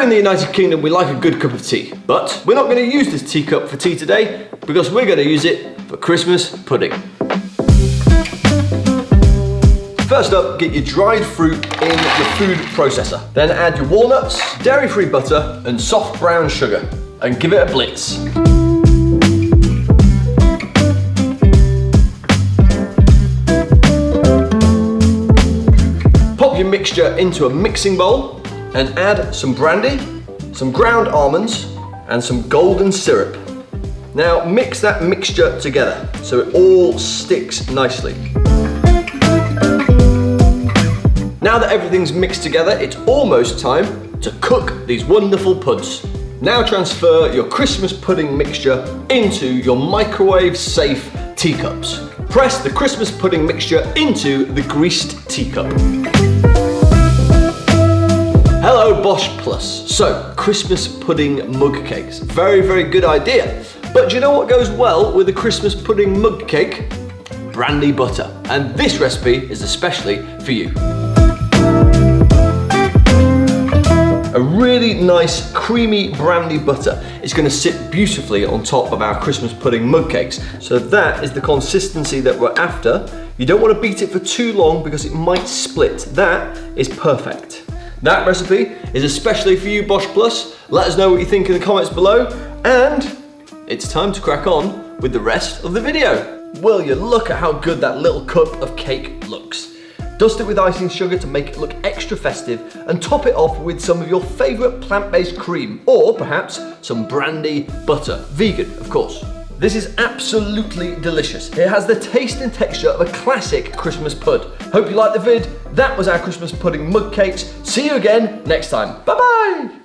Here in the United Kingdom, we like a good cup of tea, but we're not going to use this teacup for tea today because we're going to use it for Christmas pudding. First up, get your dried fruit in your food processor. Then add your walnuts, dairy-free butter, and soft brown sugar, and give it a blitz. Pop your mixture into a mixing bowl and add some brandy, some ground almonds, and some golden syrup. Now mix that mixture together so it all sticks nicely. Now that everything's mixed together, it's almost time to cook these wonderful puds. Now transfer your Christmas pudding mixture into your microwave-safe teacups. Press the Christmas pudding mixture into the greased teacup. Hello BOSH Plus. So, Christmas pudding mug cakes. Very, very good idea. But do you know what goes well with a Christmas pudding mug cake? Brandy butter. And this recipe is especially for you. A really nice creamy brandy butter is going to sit beautifully on top of our Christmas pudding mug cakes. So that is the consistency that we're after. You don't want to beat it for too long because it might split. That is perfect. That recipe is especially for you, BOSH Plus. Let us know what you think in the comments below. And it's time to crack on with the rest of the video. Will you look at how good that little cup of cake looks? Dust it with icing sugar to make it look extra festive and top it off with some of your favourite plant-based cream or perhaps some brandy butter. Vegan, of course. This is absolutely delicious. It has the taste and texture of a classic Christmas pud. Hope you liked the vid. That was our Christmas pudding mug cakes. See you again next time. Bye-bye.